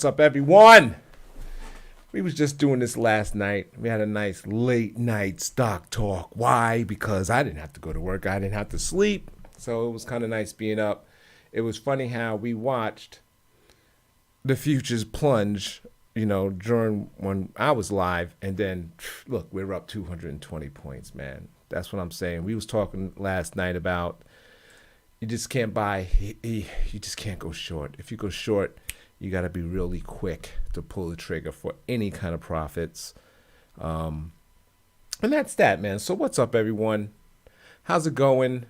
What's up, everyone? We was just doing this last night. We had a nice late night stock talk. Why? Because I didn't have to go to work. I didn't have to sleep. So it was kind of nice being up. It was funny how we watched the futures plunge, during when I was live. And then, look, we're up 220 points, man. That's what I'm saying. We was talking last night about you just can't buy, you just can't go short. If you go short, you got to be really quick to pull the trigger for any kind of profits. And that's that, man. So what's up, everyone? How's it going?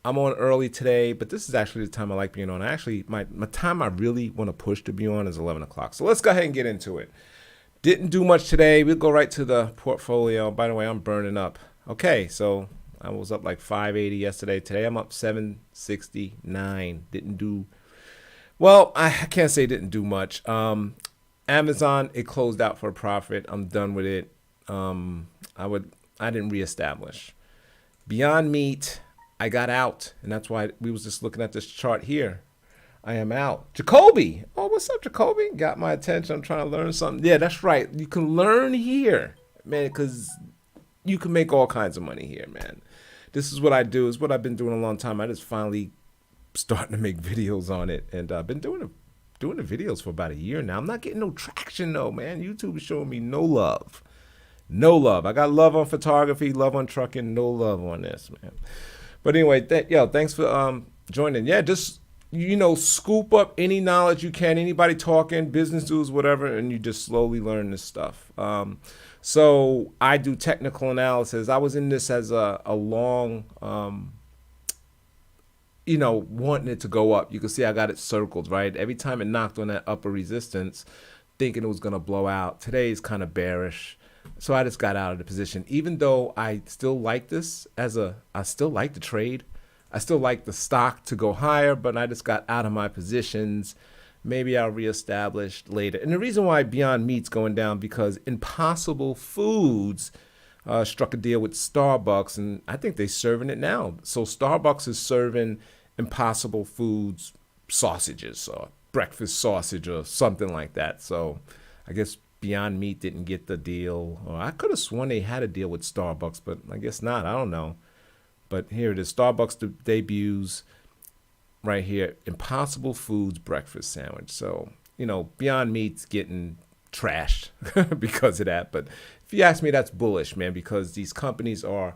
I'm on early today, but this is actually the time I like being on. Actually, my time I really want to push to be on is 11 o'clock. So let's go ahead and get into it. Didn't do much today. We'll go right to the portfolio. By the way, I'm burning up. Okay, so I was up like 580 yesterday. Today I'm up 769. Didn't do well. I can't say didn't do much. Amazon, it closed out for a profit. I'm done with it. I didn't reestablish. Beyond Meat, I got out, and that's why we was just looking at this chart here. I am out. Jacoby. Oh, what's up, Jacoby? Got my attention. I'm trying to learn something. Yeah, that's right. You can learn here, man, because you can make all kinds of money here, man. This is what I do. It's what I've been doing a long time. I just finally starting to make videos on it, and I've been doing the videos for about a year now. I'm not getting no traction though, man. YouTube is showing me no love. No love. I got love on photography, love on trucking, no love on this, man. But anyway, thanks for joining. Yeah, just scoop up any knowledge you can, anybody talking, business news, whatever, and you just slowly learn this stuff. So I do technical analysis. I was in this as a long wanting it to go up. You can see I got it circled, right? Every time it knocked on that upper resistance, thinking it was going to blow out. Today is kind of bearish. So I just got out of the position. Even though I still like this I still like the trade. I still like the stock to go higher, but I just got out of my positions. Maybe I'll reestablish later. And the reason why Beyond Meat's going down, because Impossible Foods struck a deal with Starbucks, and I think they're serving it now. So Starbucks is serving Impossible Foods sausages or breakfast sausage or something like that. So I guess Beyond Meat didn't get the deal. Or I could have sworn they had a deal with Starbucks, but I guess not. I don't know. But here it is. Starbucks debuts right here. Impossible Foods breakfast sandwich. So, Beyond Meat's getting trashed because of that. But if you ask me, that's bullish, man, because these companies are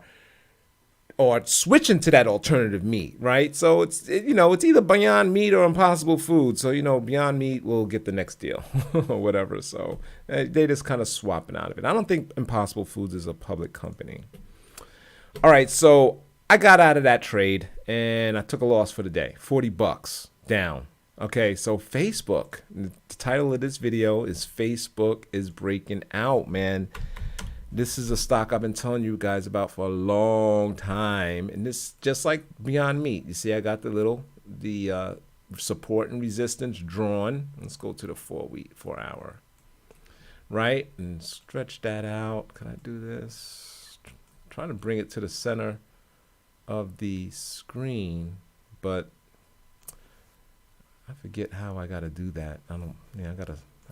switching to that alternative meat, right? So it's either Beyond Meat or Impossible Foods. So Beyond Meat will get the next deal or whatever. So they just kind of swapping out of it. I don't think Impossible Foods is a public company. All right, so I got out of that trade and I took a loss for the day, $40 down. Okay, so Facebook, the title of this video is Facebook is breaking out, man. This is a stock I've been telling you guys about for a long time. And this, just like Beyond Meat, you see I got the support and resistance drawn. Let's go to the 4 hour, right? And stretch that out. Can I do this? I'm trying to bring it to the center of the screen, but I forget how I got to do that. I don't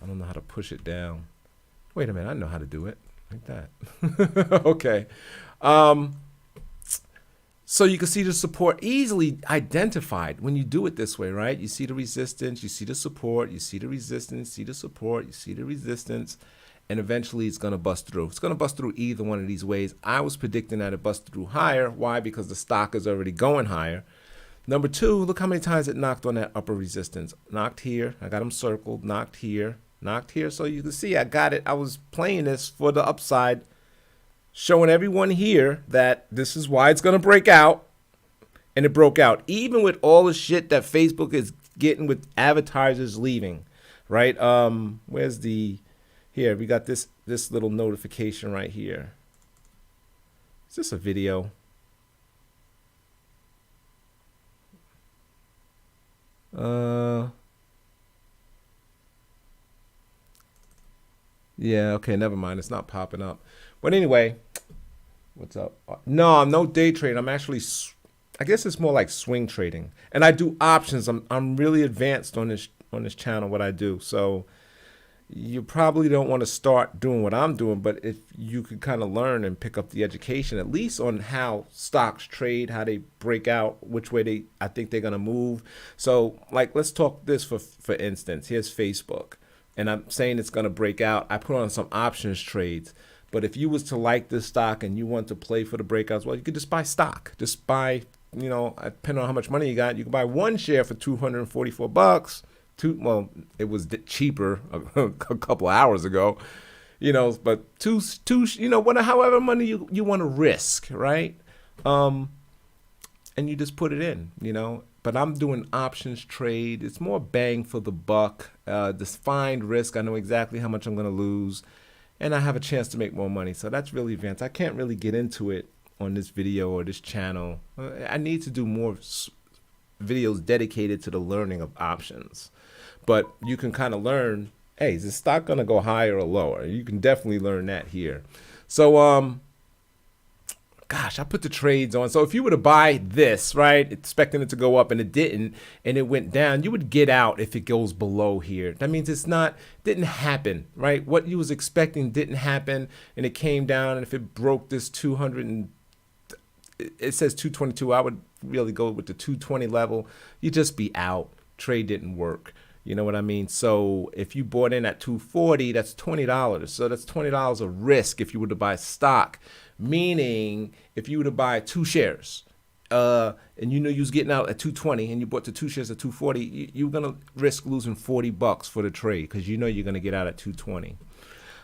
know how to push it down. Wait a minute, I know how to do it. Like that. Okay. So you can see the support easily identified when you do it this way, right? You see the resistance, you see the support, you see the resistance, see the support, you see the resistance, and eventually it's going to bust through. It's going to bust through either one of these ways. I was predicting that it busted through higher. Why? Because the stock is already going higher. Number two, look how many times it knocked on that upper resistance. Knocked here. I got them circled. Knocked here. Knocked here. So you can see I got it. I was playing this for the upside, showing everyone here that this is why it's going to break out. And it broke out. Even with all the shit that Facebook is getting with advertisers leaving, right? Where's the... Here, we got this little notification right here. Is this a video? Yeah, okay, never mind. It's not popping up. But anyway, what's up? No, I'm no day trade. I'm actually, I guess it's more like swing trading. And I do options. I'm really advanced on this on this channel what I do. So you probably don't want to start doing what I'm doing, but if you could kind of learn and pick up the education, at least on how stocks trade, how they break out, which way I think they're going to move. So like, let's talk this for instance. Here's Facebook, and I'm saying it's going to break out. I put on some options trades, but if you was to like this stock and you want to play for the breakouts, well, you could just buy stock. Just buy, depending on how much money you got, you can buy one share for $244. Well, it was cheaper a couple of hours ago, but two, however money you want to risk, right? And you just put it in, but I'm doing options trade. It's more bang for the buck, defined risk. I know exactly how much I'm going to lose, and I have a chance to make more money. So that's really advanced. I can't really get into it on this video or this channel. I need to do more videos dedicated to the learning of options. But you can kind of learn, hey, is the stock going to go higher or lower? You can definitely learn that here. So, gosh, I put the trades on. So if you were to buy this, right, expecting it to go up and it didn't, and it went down, you would get out if it goes below here. That means didn't happen, right? What you was expecting didn't happen, and it came down. And if it broke this 200 it says 222, I would really go with the 220 level. You just be out. Trade didn't work. You know what I mean? So if you bought in at 240, that's $20. So that's $20 of risk if you were to buy stock. Meaning if you were to buy 2 shares, and you was getting out at 220 and you bought the 2 shares at 240, you're going to risk losing $40 for the trade because you're going to get out at 220.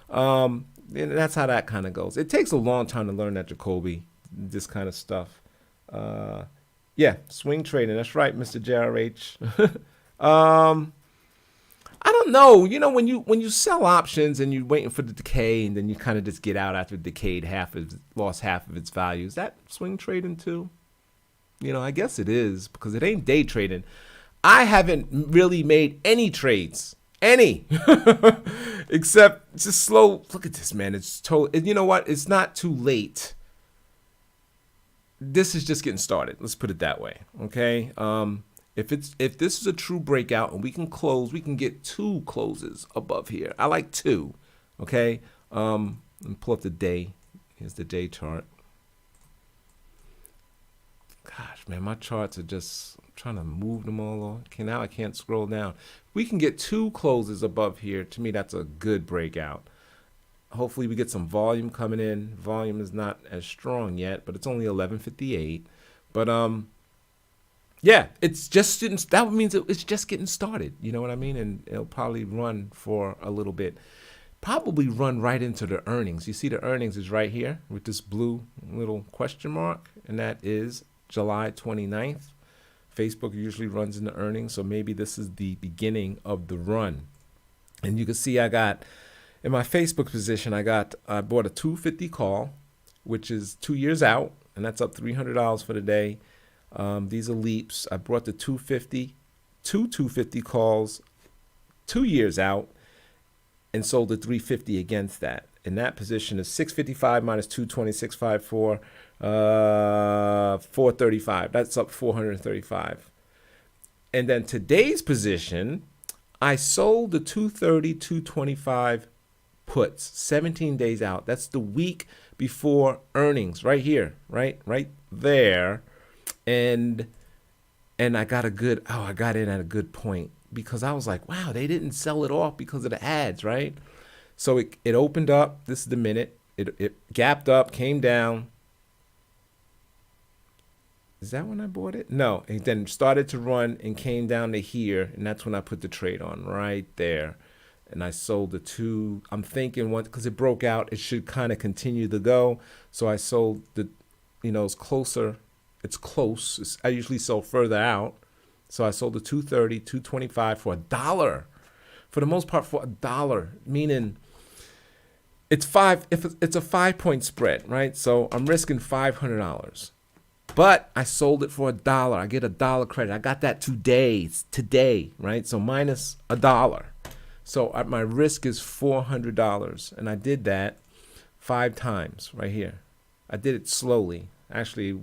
And that's how that kind of goes. It takes a long time to learn that, Jacoby, this kind of stuff. Yeah, swing trading. That's right, Mr. JRH. I don't know. When you sell options and you're waiting for the decay and then you kind of just get out after it decayed, lost half of its value. Is that swing trading too? I guess it is because it ain't day trading. I haven't really made any trades. Any. Except just slow. Look at this, man. It's total. You know what? It's not too late. This is just getting started. Let's put it that way. Okay. If this is a true breakout and we can get 2 closes above here. I like 2. Okay. Let me pull up the day. Here's the day chart. Gosh, man, my charts are just I'm trying to move them all on. Okay, now I can't scroll down. We can get 2 closes above here. To me, that's a good breakout. Hopefully we get some volume coming in. Volume is not as strong yet, but it's only 11:58. But yeah, it's just that means it's just getting started. You know what I mean? And it'll probably run for a little bit. Probably run right into the earnings. You see the earnings is right here with this blue little question mark, and that is July 29th. Facebook usually runs in the earnings, so maybe this is the beginning of the run. And you can see I got in my Facebook position, I bought a 250 call, which is 2 years out, and that's up $300 for the day. These are leaps. I brought the 250 calls 2 years out and sold the 350 against that. And that position is 655 minus 220, 654, 435. That's up 435. And then today's position, I sold the 230, 225 puts 17 days out. That's the week before earnings right here, right there. And I got I got in at a good point because I was like, wow, they didn't sell it off because of the ads, right? So it opened up. This is the minute. It gapped up, came down. Is that when I bought it? No, it then started to run and came down to here, and that's when I put the trade on right there. And I sold the 2. I'm thinking because it broke out, it should kind of continue to go. So I sold it's closer. It's close. I usually sell further out. So I sold the 230, 225 for $1. For the most part, for $1, meaning it's if it's a 5-point spread, right? So I'm risking $500. But I sold it for $1. I get $1 credit. I got that today, right? So minus $1. So my risk is $400, and I did that 5 times right here. I did it slowly. Actually,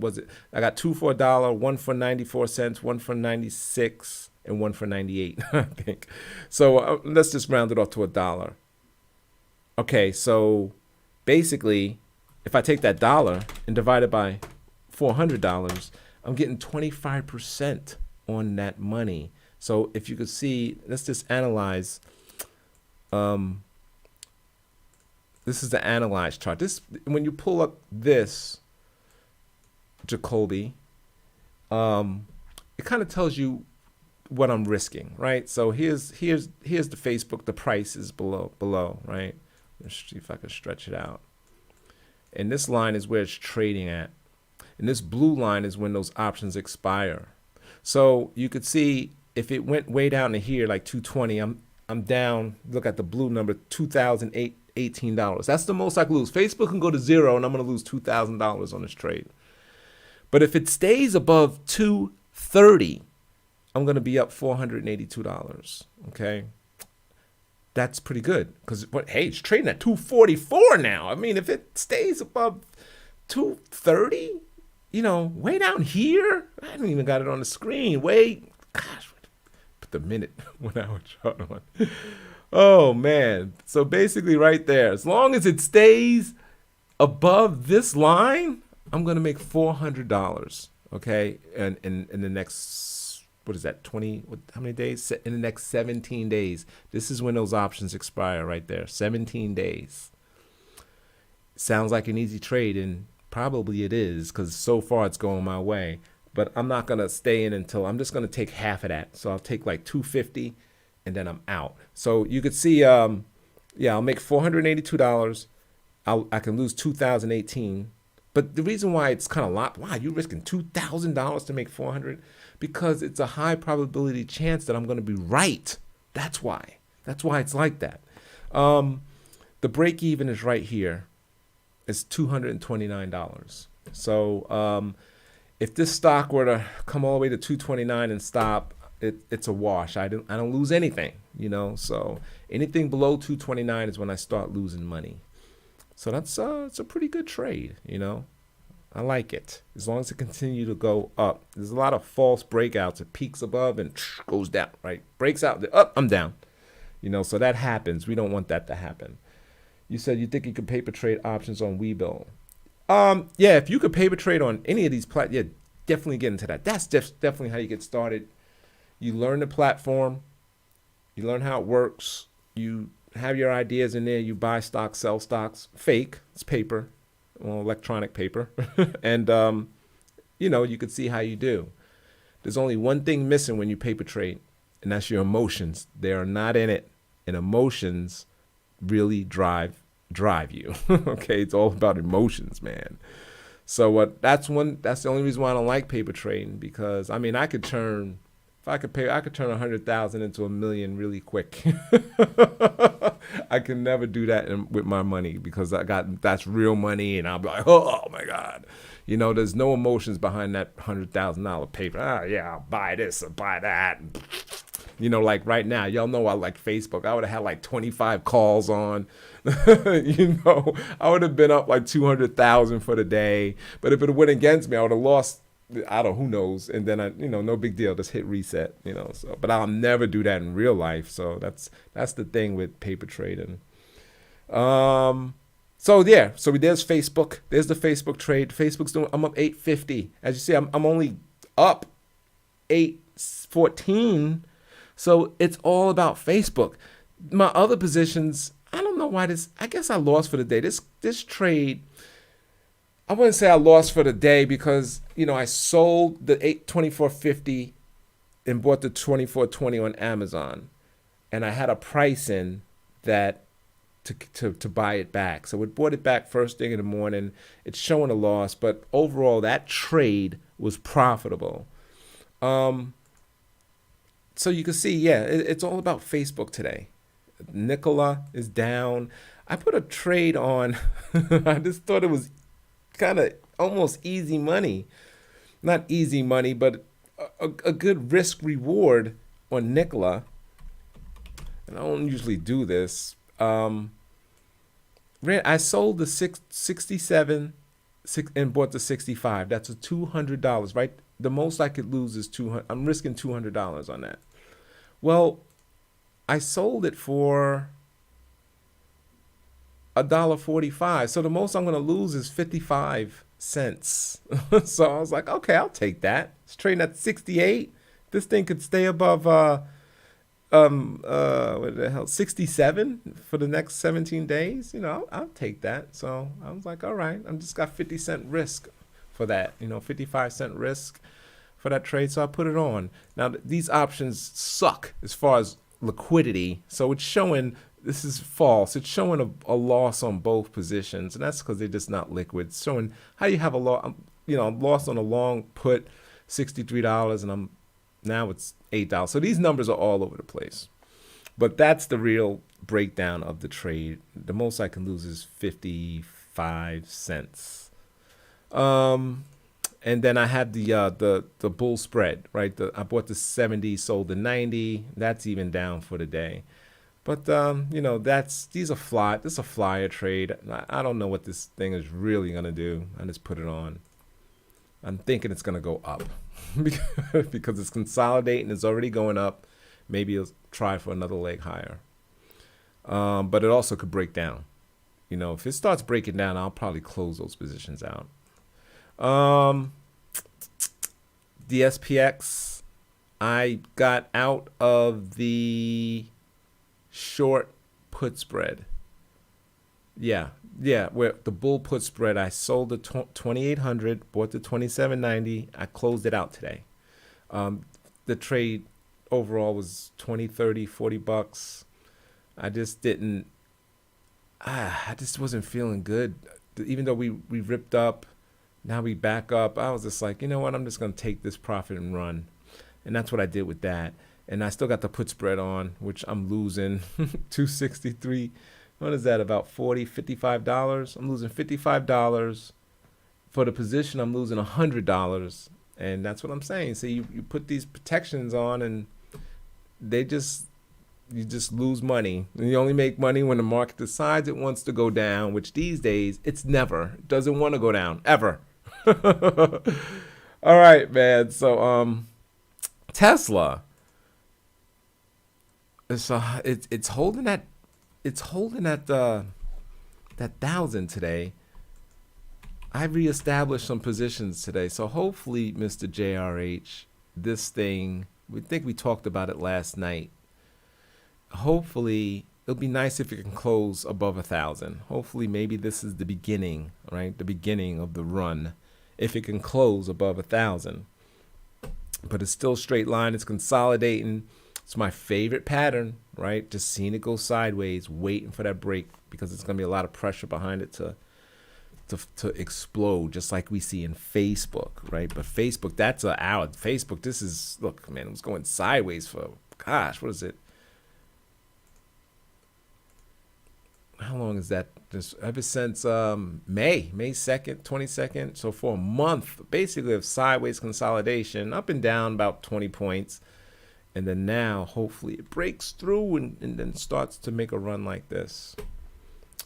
I got 2 for $1, 1 for 94 cents, 1 for 96, and one for 98, I think. So let's just round it off to $1. Okay, so basically, if I take that dollar and divide it by $400, I'm getting 25% on that money. So if you could see, let's just analyze. This is the analyze chart. This, when you pull up this Jacoby, it kind of tells you what I'm risking, right? So here's the Facebook. The price is below, right? Let's see if I can stretch it out. And this line is where it's trading at. And this blue line is when those options expire. So you could see if it went way down to here, like 220, I'm down. Look at the blue number, $2,018. That's the most I could lose. Facebook can go to zero, and I'm going to lose $2,000 on this trade. But if it stays above 230, I'm going to be up $482. Okay, that's pretty good because hey, it's trading at 244 now. I mean, if it stays above 230, you know, way down here, I haven't even got it on the screen. Gosh, put the minute 1 hour chart on. Oh man. So basically right there, as long as it stays above this line, I'm going to make $400. Okay. And in the next, what is that? 20, how many days? In the next 17 days. This is when those options expire right there. 17 days. Sounds like an easy trade, and probably it is because so far it's going my way. But I'm not going to stay in until I'm just going to take half of that. So I'll take like 250 and then I'm out. So you could see, yeah, I'll make $482. I can lose 2018. But the reason why it's kind of a lot, wow, you're risking $2,000 to make 400 because it's a high probability chance that I'm going to be right. That's why. That's why it's like that. The break even is right here. It's $229. So if this stock were to come all the way to 229 and stop, it's a wash. I don't lose anything, you know. So anything below 229 is when I start losing money. So that's it's a pretty good trade, you know. I like it as long as it continues to go up. There's a lot of false breakouts. It peaks above and goes down, right? Breaks out, up, I'm down. You know, so that happens. We don't want that to happen. You said you think you could paper trade options on Webull. Yeah, if you could paper trade on any of these platforms, yeah, definitely get into that. That's definitely how you get started. You learn the platform. You learn how it works. You have your ideas in there. You buy stocks, sell stocks. Fake. It's paper. Well, electronic paper. And, you know, you could see how you do. There's only one thing missing when you paper trade, and that's your emotions. They are not in it. And emotions really drive you. Okay, it's all about emotions, man. So that's the only reason why I don't like paper trading, because I mean I could turn 100,000 into $1 million really quick. I can never do that with my money because that's real money, and I'll be like, oh my God, you know, there's no emotions behind that $100,000 paper. Yeah, I'll buy this or buy that. You know, like right now, y'all know I like Facebook. I would have had like 25 calls on. You know, I would have been up like 200,000 for the day. But if it went against me, I would have lost, I don't know, who knows. And then no big deal, just hit reset, you know. So, but I'll never do that in real life. So that's the thing with paper trading. So yeah, there's Facebook. There's the Facebook trade. Facebook's doing, I'm up 850. As you see, I'm only up 814. So it's all about Facebook. My other positions, I don't know why I guess I lost for the day. This trade, I wouldn't say I lost for the day because, you know, I sold the 24.50 and bought the 24.20 on Amazon. And I had a price in that to buy it back. So we bought it back first thing in the morning. It's showing a loss, but overall that trade was profitable. So you can see, yeah, it's all about Facebook today. Nikola is down. I put a trade on. I just thought it was kind of almost easy money. Not easy money, but a good risk reward on Nikola. And I don't usually do this. I sold the 67 and bought the 65. That's a $200, right? The most I could lose is $200. I'm risking $200 on that. Well, I sold it for $1.45. So the most I'm gonna lose is 55 cents. So I was like, okay, I'll take that. It's trading at 68. This thing could stay above what the hell, 67 for the next 17 days. I'll take that. So I was like, all right, I'm just got 50-cent risk for that. 55-cent risk for that trade. So I put it on. Now these options suck as far as liquidity. So it's showing, this is false. It's showing a loss on both positions, and that's because they're just not liquid. It's showing how you have a loss. I'm lost on a long put, $63, and now it's $8. So these numbers are all over the place. But that's the real breakdown of the trade. The most I can lose is 55 cents. And then I had the bull spread, right? I bought the 70, sold the 90. That's even down for the day. But this is a flyer trade. I don't know what this thing is really gonna do. I just put it on. I'm thinking it's gonna go up because it's consolidating. It's already going up. Maybe it'll try for another leg higher. But it also could break down. If it starts breaking down, I'll probably close those positions out. The SPX, I got out of the short put spread. Yeah, where the bull put spread, I sold the 2800, bought the 2790. I closed it out today. The trade overall was 20, 30, 40 bucks. I just didn't, I just wasn't feeling good. Even though we ripped up, now we back up. I was just like, you know what? I'm just going to take this profit and run. And that's what I did with that. And I still got the put spread on, which I'm losing 263. What is that, about $40, $55? I'm losing $55. For the position, I'm losing $100. And that's what I'm saying. So you put these protections on, and you just lose money. And you only make money when the market decides it wants to go down, which these days, it doesn't want to go down, ever. All right, man. So Tesla, it's holding at that 1,000 today. I reestablished some positions today, so hopefully, Mr. JRH, this thing, we think we talked about it last night. Hopefully, it'll be nice if it can close above 1,000. Hopefully, maybe this is the beginning, right? The beginning of the run, if it can close above 1,000. But it's still straight line. It's consolidating. It's my favorite pattern, right? Just seeing it go sideways, waiting for that break, because it's going to be a lot of pressure behind it to explode, just like we see in Facebook, right? But Facebook, that's Facebook, this is, look, man, it was going sideways for, gosh, what is it? How long is that? Just ever since May 2nd, 22nd. So for a month, basically of sideways consolidation, up and down about 20 points. And then now, hopefully, it breaks through and then starts to make a run like this,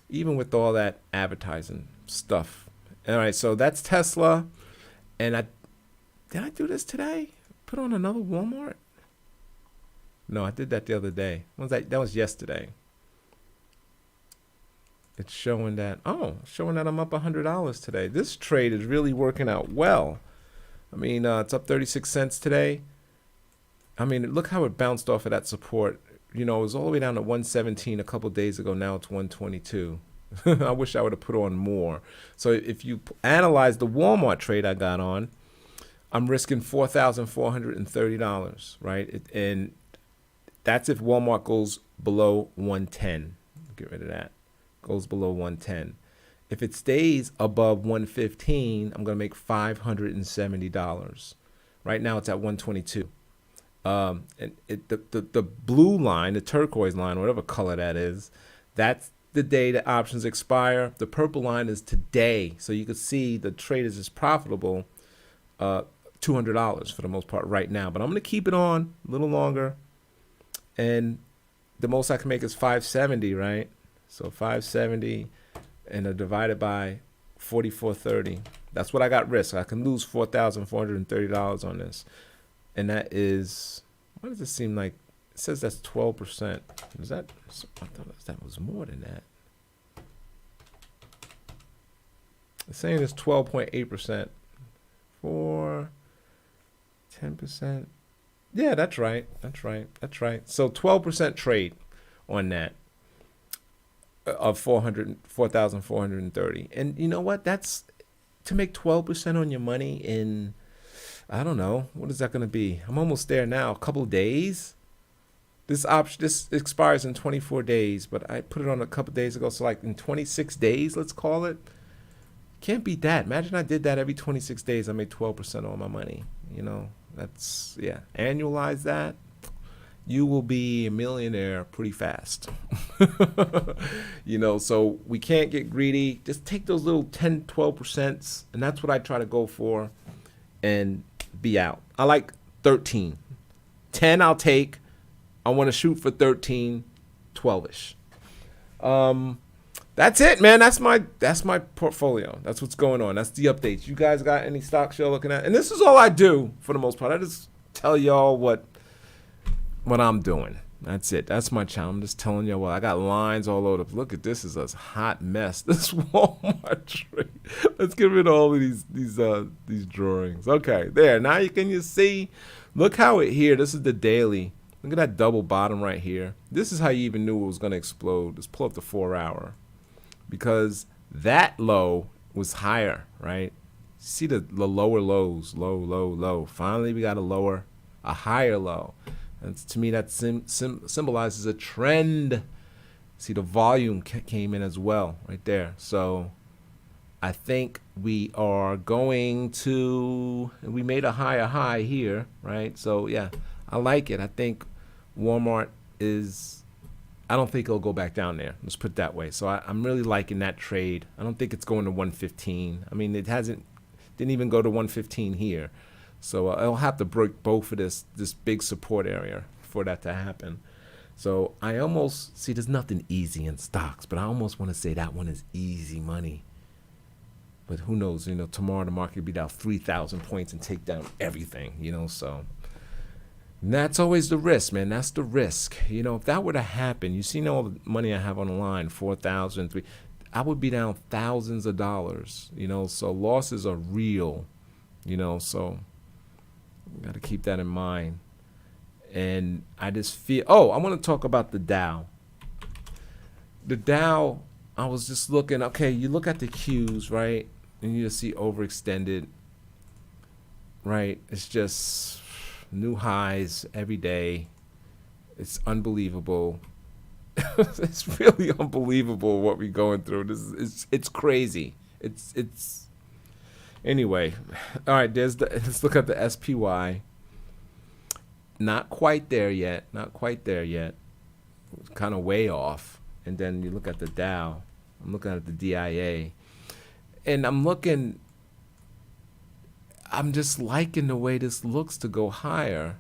even with all that advertising stuff. All right, so that's Tesla. And did I do this today? Put on another Walmart? No, I did that the other day. When was that? That was yesterday. It's showing that I'm up $100 today. This trade is really working out well. I mean, it's up 36 cents today. I mean, look how it bounced off of that support. It was all the way down to 117 a couple days ago. Now it's 122. I wish I would have put on more. So if you analyze the Walmart trade I got on, I'm risking $4,430, right? And that's if Walmart goes below 110. Get rid of that. Goes below 110. If it stays above 115, I'm going to make $570. Right now it's at 122. And the blue line, the turquoise line, whatever color that is, that's the day the options expire. The purple line is today. So you can see the trade is just profitable, $200 for the most part right now. But I'm going to keep it on a little longer. And the most I can make is 570, right? So 570 and divided by 44.30. That's what I got risk. I can lose $4,430 on this. And that is, why does it seem like It says that's 12%. Is that? I thought that was more than that. It's saying it's 12.8% for 10%. Yeah, that's right. That's right. That's right. So 12% trade on that of 4,430. And you know what? That's to make 12% on your money in, I don't know, what is that going to be? I'm almost there now. A couple of days. This expires in 24 days, but I put it on a couple of days ago. So like in 26 days, let's call it. Can't beat that. Imagine I did that every 26 days. I made 12% on my money. You know, that's, yeah. Annualize that. You will be a millionaire pretty fast. You know, so we can't get greedy. Just take those little 10, 12%, and that's what I try to go for and be out. I like 13. 10 I'll take. I want to shoot for 13, 12-ish. That's it, man. That's my portfolio. That's what's going on. That's the updates. You guys got any stocks you're looking at? And this is all I do for the most part. I just tell y'all what I'm doing. That's it. That's my channel. I'm just telling y'all what I got lines all over. Look at this. Is a hot mess. This Walmart trade. Let's get rid of all of these drawings. Okay, there. Now you see. Look how it here. This is the daily. Look at that double bottom right here. This is how you even knew it was going to explode. Let's pull up the 4-hour. Because that low was higher, right? See the lower lows, low, low, low. Finally, we got a higher low. And to me, that symbolizes a trend. See, the volume came in as well, right there. So I think we are going to, we made a higher high here, right? So yeah, I like it. I think Walmart is, I don't think it'll go back down there. Let's put it that way. So I'm really liking that trade. I don't think it's going to 115. I mean, didn't even go to 115 here. So I'll have to break both of this big support area for that to happen. So I almost, see, there's nothing easy in stocks, but I almost want to say that one is easy money. But who knows, you know, tomorrow the market will be down 3,000 points and take down everything, you know, so. And that's always the risk, man. That's the risk. You know, if that were to happen, you see all the money I have on the line, 4,000, I would be down thousands of dollars, you know, so losses are real, you know, so got to keep that in mind. And I just feel, I want to talk about the Dow. The Dow, I was just looking, okay, you look at the Qs, right? And you just see overextended, right? It's just new highs every day. It's unbelievable. It's really unbelievable what we're going through. It's crazy. It's anyway. All right, let's look at the SPY. Not quite there yet. Not quite there yet. Kind of way off. And then you look at the Dow. I'm looking at the DIA. And I'm just liking the way this looks to go higher.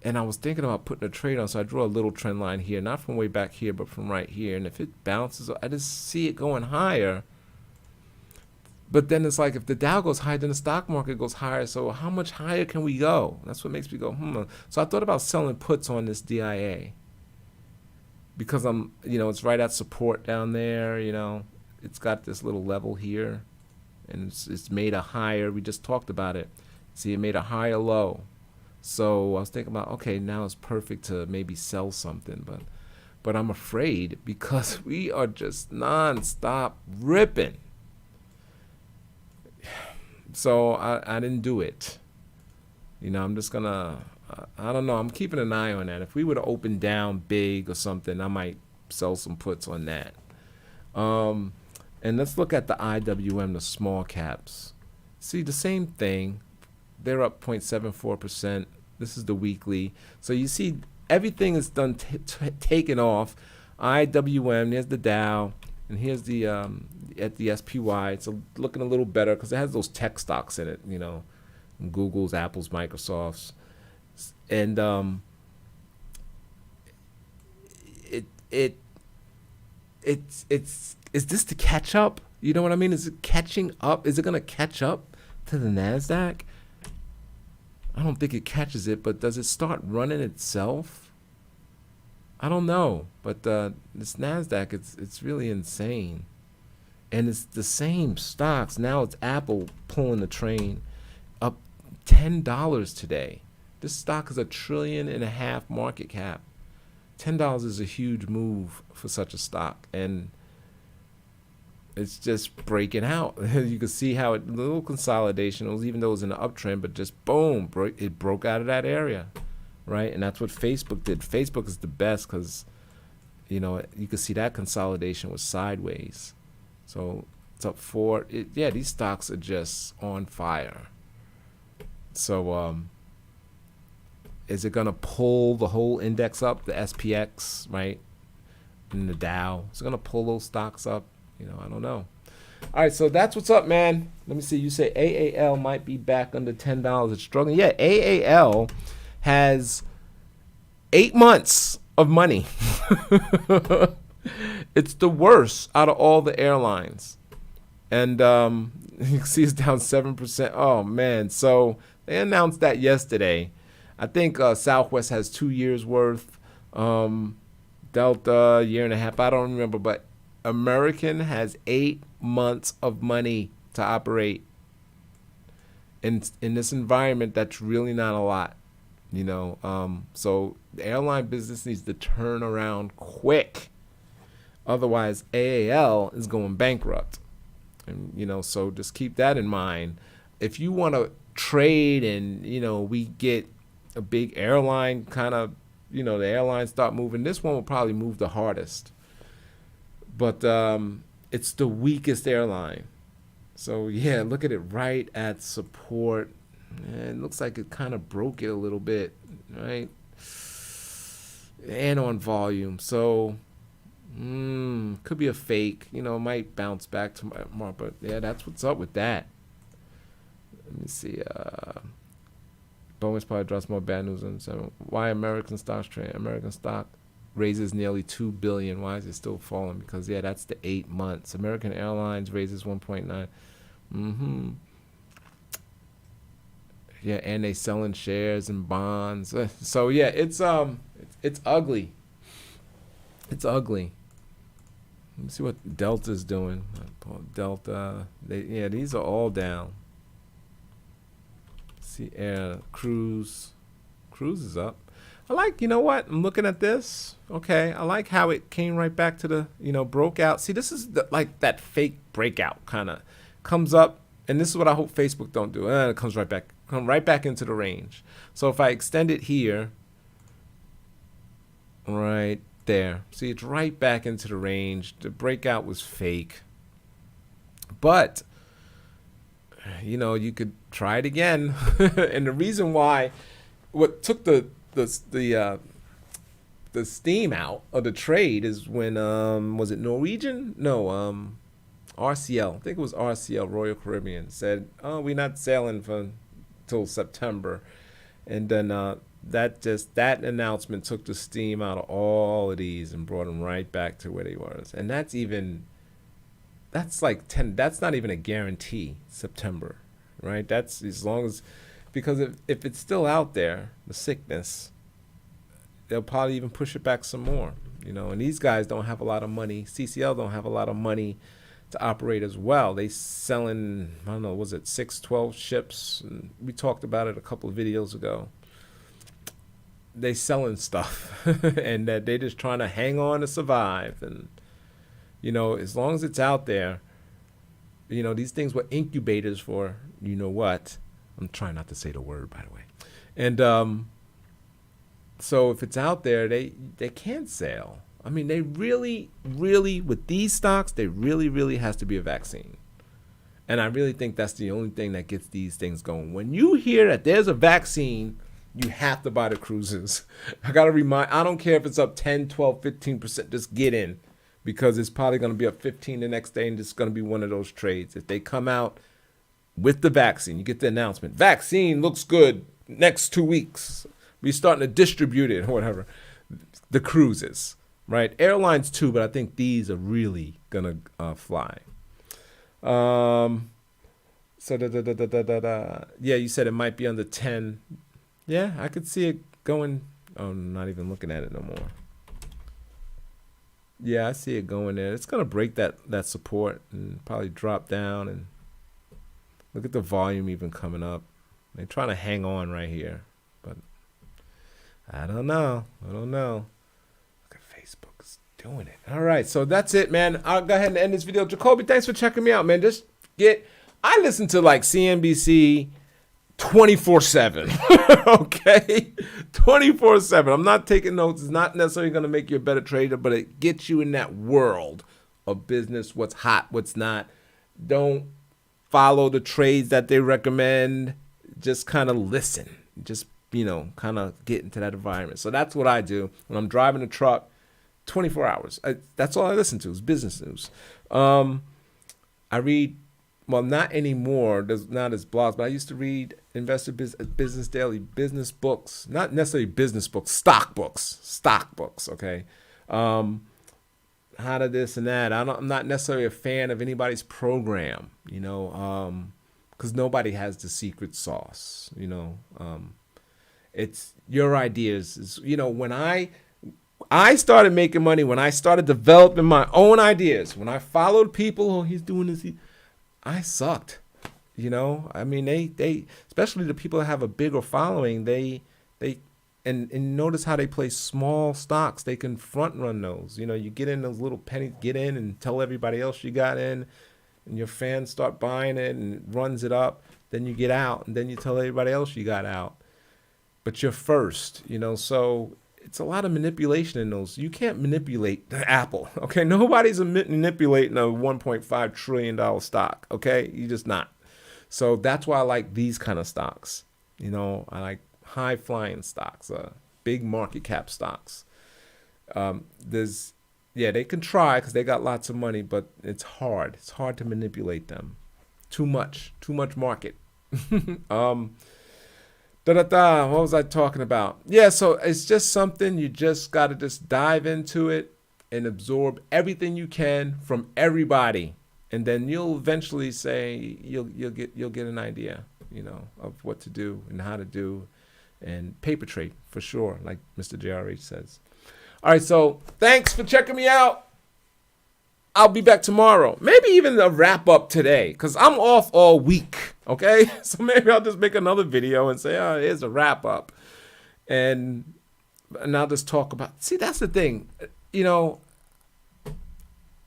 And I was thinking about putting a trade on, so I drew a little trend line here, not from way back here, but from right here. And if it bounces, I just see it going higher. But then it's like if the Dow goes higher, then the stock market goes higher. So how much higher can we go? That's what makes me go, So I thought about selling puts on this DIA. Because it's right at support down there, It's got this little level here. And it's made a higher, we just talked about it. See, it made a higher low. So I was thinking about, okay, now it's perfect to maybe sell something. But I'm afraid because we are just nonstop ripping. So I didn't do it. I'm just going to, I don't know. I'm keeping an eye on that. If we would have opened down big or something, I might sell some puts on that. And let's look at the IWM, the small caps. See, the same thing. They're up 0.74%. This is the weekly. So you see everything is done taken off. IWM, there's the Dow. And here's the at the SPY. It's looking a little better because it has those tech stocks in it, Google's, Apple's, Microsoft's, and is this to catch up? You know what I mean? Is it catching up? Is it gonna catch up to the NASDAQ? I don't think it catches it, but does it start running itself? I don't know, but this Nasdaq, it's really insane, and it's the same stocks. Now it's Apple pulling the train, up $10 today. This stock is $1.5 trillion market cap. $10 is a huge move for such a stock, and it's just breaking out. You can see how it, little consolidation. It was, even though it was in an uptrend, but just boom, it broke out of that area, right? And that's what Facebook did. Facebook is the best because, you know, you can see that consolidation was sideways. So it's up four. Yeah, these stocks are just on fire. So is it gonna pull the whole index up, the SPX, right, and the Dow? Is it gonna pull those stocks up? You know, I don't know. All right, so that's what's up, man. Let me see. You say AAL might be back under $10. It's struggling. Yeah, AAL has 8 months of money. It's the worst out of all the airlines. And you can see it's down 7%. Oh, man. So they announced that yesterday. I think Southwest has 2 years worth. Delta, year and a half. I don't remember, but American has 8 months of money to operate. In this environment, that's really not a lot, you know. So the airline business needs to turn around quick. Otherwise, AAL is going bankrupt. And, you know, so just keep that in mind. If you want to trade and, you know, we get a big airline kind of, you know, the airlines start moving, this one will probably move the hardest. But it's the weakest airline. So, yeah, look at it right at support. It looks like it kind of broke it a little bit, right? And on volume. So, could be a fake. You know, it might bounce back tomorrow. But, yeah, that's what's up with that. Let me see. Bonus probably drops more bad news. So why American stocks trade? American stock raises nearly $2 billion. Why is it still falling? Because, yeah, that's the 8 months. American Airlines raises 1.9. Yeah, and they selling shares and bonds. So yeah, it's ugly. It's ugly. Let me see what Delta's doing. Delta, these are all down. See, Cruise is up. I like, you know what? I'm looking at this. Okay, I like how it came right back to the, you know, broke out. See, this is like that fake breakout kind of comes up, and this is what I hope Facebook don't do. It comes right back, come right back into the range. So if I extend it here, right there, see, it's right back into the range. The breakout was fake, but you know, you could try it again. And the reason why, what took the steam out of the trade is when was it Norwegian? No, RCL. I think it was RCL, Royal Caribbean, said, "Oh, we're not sailing till September," and then that announcement took the steam out of all of these and brought them right back to where they were. And that's like 10. That's not even a guarantee. September, right? That's as long as, because if it's still out there, the sickness, they'll probably even push it back some more, you know. And these guys don't have a lot of money. CCL don't have a lot of money to operate as well. They selling, I don't know, was it 612 ships? And we talked about it a couple of videos ago. They selling stuff, and that they just trying to hang on to survive. And you know, as long as it's out there, you know, these things were incubators for, you know what? I'm trying not to say the word, by the way. And so if it's out there, they can't sell. I mean, they really, with these stocks, they really has to be a vaccine. And I really think that's the only thing that gets these things going. When you hear that there's a vaccine, you have to buy the cruises. I got to remind, I don't care if it's up 10, 12, 15%, just get in. Because it's probably going to be up 15 the next day, and it's going to be one of those trades. If they come out with the vaccine, you get the announcement, vaccine looks good next 2 weeks. We're starting to distribute it or whatever. The cruises, right? Airlines too, but I think these are really going to fly. So, yeah, you said it might be under 10. Yeah, I could see it going. Oh, I'm not even looking at it no more. Yeah, I see it going there. It's gonna break that support and probably drop down. And look at the volume even coming up. They're trying to hang on right here, but I don't know. I don't know. Look at Facebook's doing it. All right, so that's it, man. I'll go ahead and end this video. Jacoby, thanks for checking me out, man. I listen to like CNBC 24/7. Okay, 24/7. I'm not taking notes. It's not necessarily going to make you a better trader, but it gets you in that world of business. What's hot, what's not. Don't follow the trades that they recommend. Just kind of listen. Just kind of get into that environment. So that's what I do when I'm driving a truck. 24 hours. That's all I listen to is business news. I read. Well, not anymore. There's not as blogs, but I used to read Investor Business Daily, business books, not necessarily business books, stock books. Okay, how to this and that. I'm not necessarily a fan of anybody's program, because nobody has the secret sauce. It's your ideas. When I started making money, when I started developing my own ideas, when I followed people, oh, he's doing this. I sucked, I mean, they especially the people that have a bigger following, they notice how they play small stocks. They can front run those. You get in those little pennies, get in and tell everybody else you got in, and your fans start buying it and it runs it up. Then you get out and then you tell everybody else you got out. But you're first, so it's a lot of manipulation in those. You can't manipulate the Apple, okay? Nobody's manipulating a $1.5 trillion stock, okay? You're just not. So that's why I like these kind of stocks. I like high-flying stocks, big market cap stocks. They can try because they got lots of money, but it's hard. It's hard to manipulate them. Too much market. What was I talking about? Yeah, so it's just something you just got to just dive into it and absorb everything you can from everybody, and then you'll eventually say you'll get an idea, of what to do and how to do, and paper trade for sure, like Mr. JRH says. All right, so thanks for checking me out. I'll be back tomorrow. Maybe even a wrap up today, because I'm off all week. Okay, so maybe I'll just make another video and say, oh, here's a wrap up, and I'll just talk about. See, that's the thing,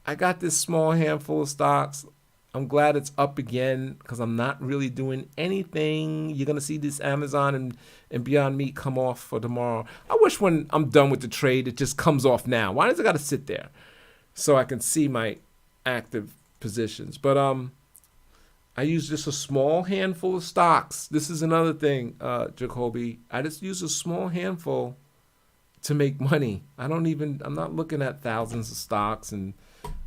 I got this small handful of stocks. I'm glad it's up again because I'm not really doing anything. You're gonna see this Amazon and Beyond Meat come off for tomorrow. I wish when I'm done with the trade, it just comes off now. Why does it gotta sit there? So I can see my active positions. But I use just a small handful of stocks. This is another thing, Jacoby. I just use a small handful to make money. I'm not looking at thousands of stocks and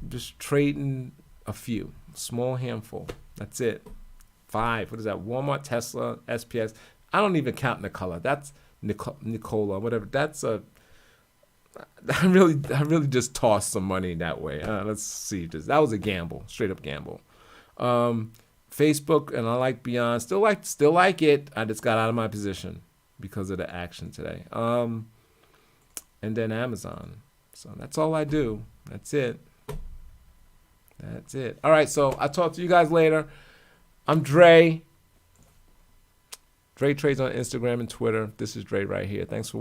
just trading a few. Small handful. That's it. 5. What is that? Walmart, Tesla, SPX. I don't even count Nikola. That's Nikola, whatever. That's a I really just tossed some money that way. Let's see. That was a gamble, straight up gamble. Facebook, and I like Beyond. Still like it. I just got out of my position because of the action today. And then Amazon. So that's all I do. That's it. All right. So I'll talk to you guys later. I'm Dre. Dre Trades on Instagram and Twitter. This is Dre right here. Thanks for watching.